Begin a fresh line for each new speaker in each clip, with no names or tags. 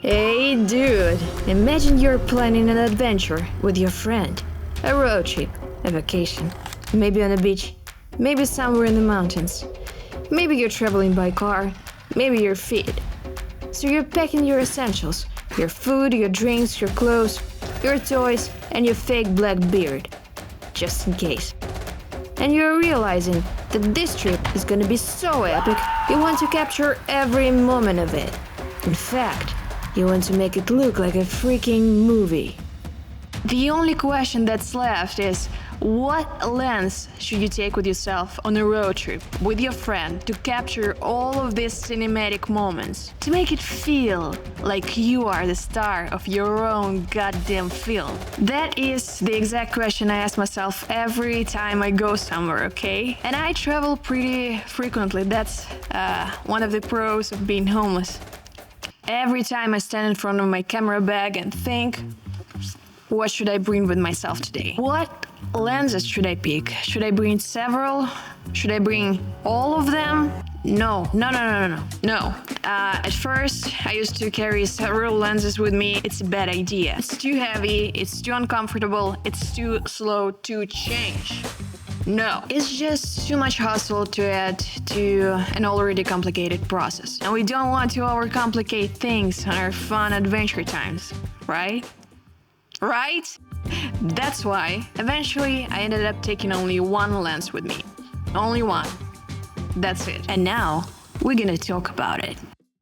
Hey dude, imagine you're planning an adventure with your friend. A road trip, a vacation, maybe on a beach, maybe somewhere in the mountains. Maybe you're traveling by car, maybe you're fit. So you're packing your essentials, your food, your drinks, your clothes, your toys, and your fake black beard. Just in case. And you're realizing that this trip is gonna be so epic, you want to capture every moment of it. In fact, you want to make it look like a freaking movie. The only question that's left is, what lens should you take with yourself on a road trip with your friend to capture all of these cinematic moments? To make it feel like you are the star of your own goddamn film? That is the exact question I ask myself every time I go somewhere, okay? And I travel pretty frequently. That's one of the pros of being homeless. Every time I stand in front of my camera bag and think, what should I bring with myself today? What lenses should I pick? Should I bring several? Should I bring all of them? No. At first, I used to carry several lenses with me. It's a bad idea. It's too heavy, it's too uncomfortable, it's too slow to change. No, it's just too much hassle to add to an already complicated process. And we don't want to overcomplicate things on our fun adventure times, right? Right? That's why, eventually, I ended up taking only one lens with me. Only one. That's it. And now, we're gonna talk about it.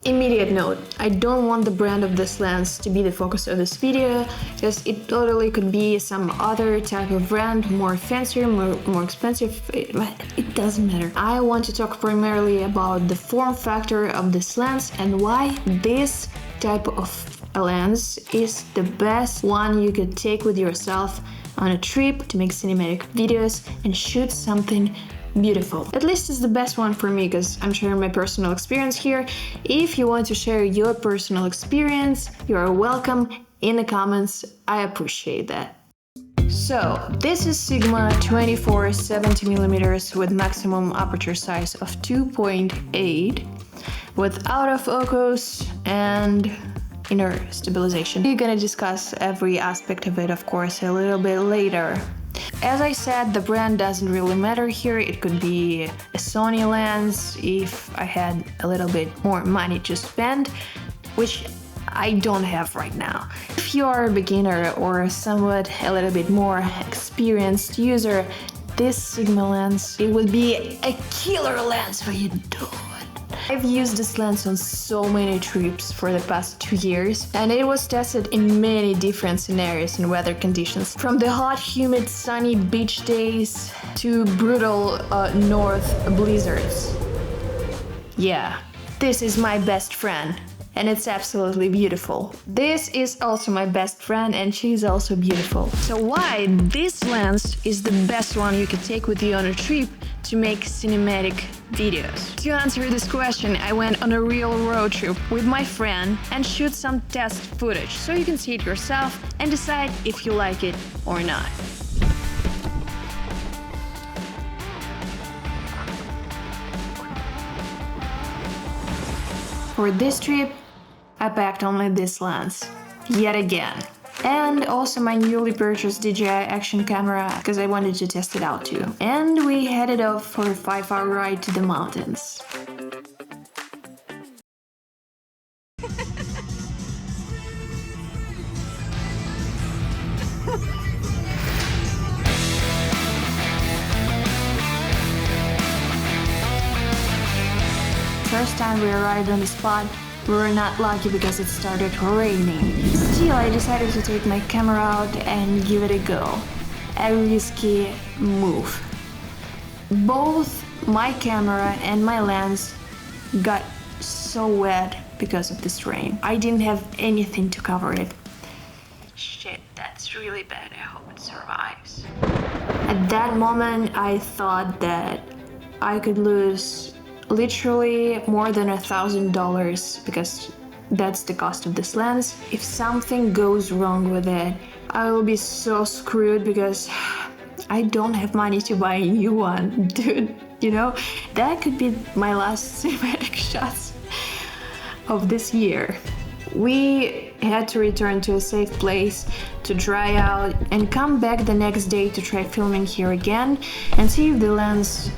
Immediate note, I don't want the brand of this lens to be the focus of this video, because it totally could be some other type of brand, more fancier, more expensive, it doesn't matter. I want to talk primarily about the form factor of this lens and why this type of lens is the best one you could take with yourself on a trip to make cinematic videos and shoot something beautiful. At least it's the best one for me because I'm sharing my personal experience here. If you want to share your personal experience, you are welcome in the comments. I appreciate that. So, this is Sigma 24 70mm with maximum aperture size of 2.8 with autofocus and inner stabilization. We're gonna discuss every aspect of it, of course, a little bit later. As I said, the brand doesn't really matter here. It could be a Sony lens if I had a little bit more money to spend, which I don't have right now. If you are a beginner or somewhat a little bit more experienced user, this Sigma lens, it would be a killer lens for you, dude. I've used this lens on so many trips for the past 2 years, and it was tested in many different scenarios and weather conditions, from the hot, humid, sunny beach days to brutal north blizzards. Yeah, this is my best friend, and it's absolutely beautiful. This is also my best friend, and she's also beautiful. So why this lens is the best one you could take with you on a trip to make cinematic videos? To answer this question, I went on a real road trip with my friend and shoot some test footage so you can see it yourself and decide if you like it or not. For this trip, I packed only this lens, yet again. And also my newly purchased DJI action camera, because I wanted to test it out too. And we headed off for a 5-hour ride to the mountains. First time we arrived on the spot, we were not lucky because it started raining. Still, I decided to take my camera out and give it a go. A risky move. Both my camera and my lens got so wet because of this rain. I didn't have anything to cover it. Shit, that's really bad. I hope it survives. At that moment, I thought that I could lose literally more than $1,000 because that's the cost of this lens. If something goes wrong with it, I will be so screwed because I don't have money to buy a new one, dude. You know, that could be my last cinematic shots of this year. We had to return to a safe place to dry out and come back the next day to try filming here again and see if the lens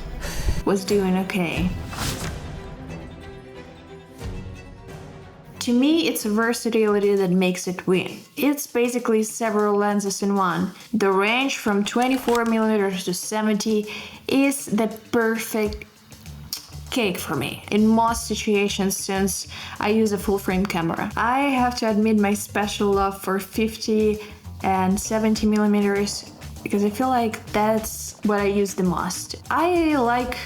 was doing okay. To me, it's versatility that makes it win. It's basically several lenses in one. The range from 24mm to 70 is the perfect cake for me in most situations since I use a full-frame camera. I have to admit my special love for 50 and 70mm because I feel like that's what I use the most. I like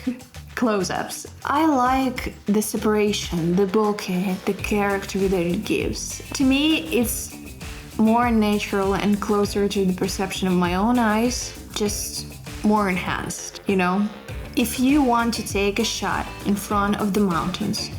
close-ups. I like the separation, the bokeh, the character that it gives. To me, it's more natural and closer to the perception of my own eyes, just more enhanced, you know? If you want to take a shot in front of the mountains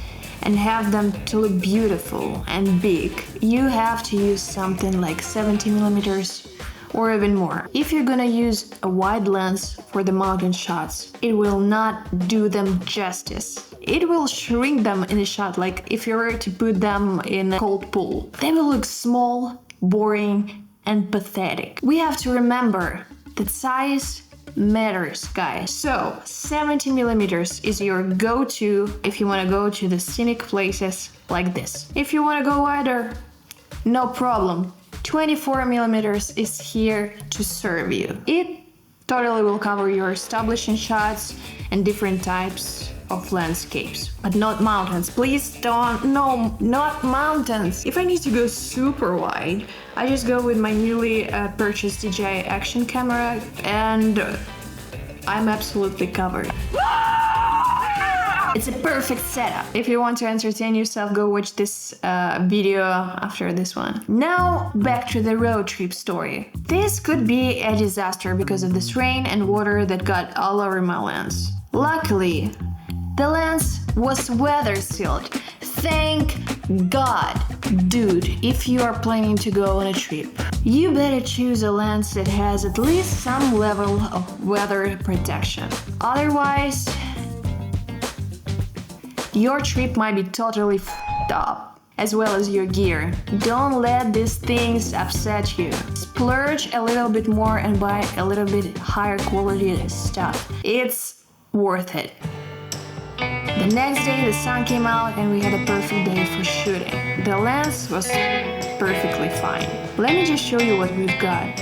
and have them to look beautiful and big, you have to use something like 70mm or even more. If you're gonna use a wide lens for the mountain shots, it will not do them justice. It will shrink them in a shot, like if you were to put them in a cold pool. They will look small, boring, and pathetic. We have to remember that size matters, guys. So 70mm is your go-to if you want to go to the scenic places like this. If you want to go wider, no problem. 24mm is here to serve you. It totally will cover your establishing shots and different types of landscapes, but not mountains. Please don't, no, not mountains. If I need to go super wide, I just go with my newly purchased DJI action camera and I'm absolutely covered. It's a perfect setup. If you want to entertain yourself, go watch this video after this one. Now, back to the road trip story. This could be a disaster because of this rain and water that got all over my lens. Luckily, the lens was weather sealed. Thank God. Dude, if you are planning to go on a trip, you better choose a lens that has at least some level of weather protection. Otherwise, your trip might be totally f***ed up, as well as your gear. Don't let these things upset you. Splurge a little bit more and buy a little bit higher quality stuff. It's worth it. The next day the sun came out and we had a perfect day for shooting. The lens was perfectly fine. Let me just show you what we've got.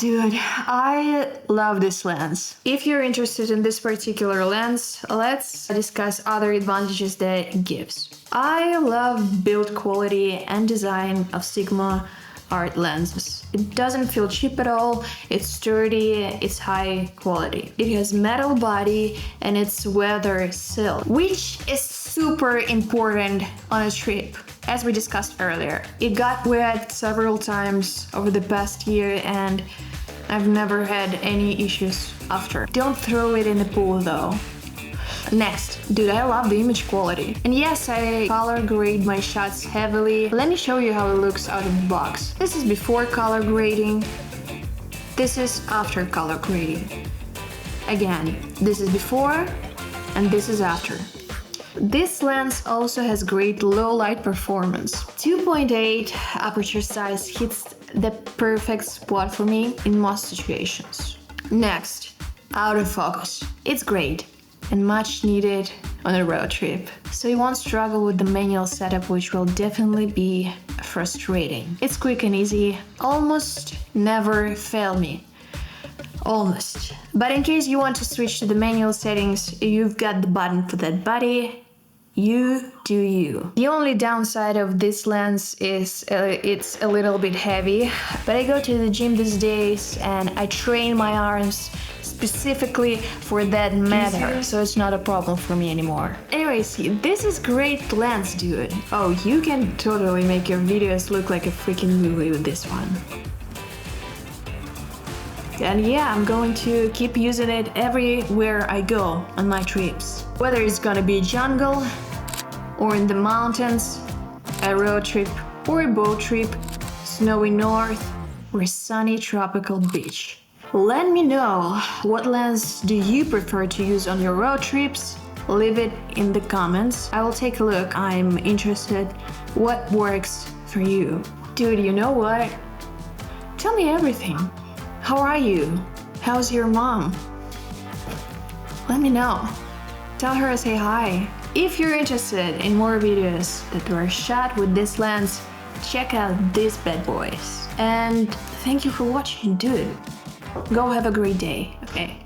Dude, I love this lens. If you're interested in this particular lens, let's discuss other advantages that it gives. I love build quality and design of Sigma art lenses. It doesn't feel cheap at all, it's sturdy, it's high quality. It has metal body and it's weather sealed, which is super important on a trip. As we discussed earlier, it got wet several times over the past year and I've never had any issues after. Don't throw it in the pool though. Next, dude, I love the image quality. And yes, I color grade my shots heavily. Let me show you how it looks out of the box. This is before color grading. This is after color grading. Again, this is before and this is after. This lens also has great low light performance. 2.8 aperture size hits the perfect spot for me in most situations. Next, autofocus. It's great and much needed on a road trip, so you won't struggle with the manual setup, which will definitely be frustrating. It's quick and easy, almost never fail me. Almost. But in case you want to switch to the manual settings, you've got the button for that, buddy. You do you. The only downside of this lens is it's a little bit heavy, but I go to the gym these days and I train my arms specifically for that matter, so it's not a problem for me anymore. Anyways, this is great lens, dude. Oh, you can totally make your videos look like a freaking movie with this one. And yeah, I'm going to keep using it everywhere I go on my trips. Whether it's gonna be jungle, or in the mountains, a road trip, or a boat trip, snowy north, or a sunny tropical beach. Let me know, what lens do you prefer to use on your road trips? Leave it in the comments. I will take a look. I'm interested what works for you. Dude, you know what? Tell me everything. How are you? How's your mom? Let me know. Tell her I say hi. If you're interested in more videos that were shot with this lens, check out these bad boys. And thank you for watching, dude. Go have a great day, okay?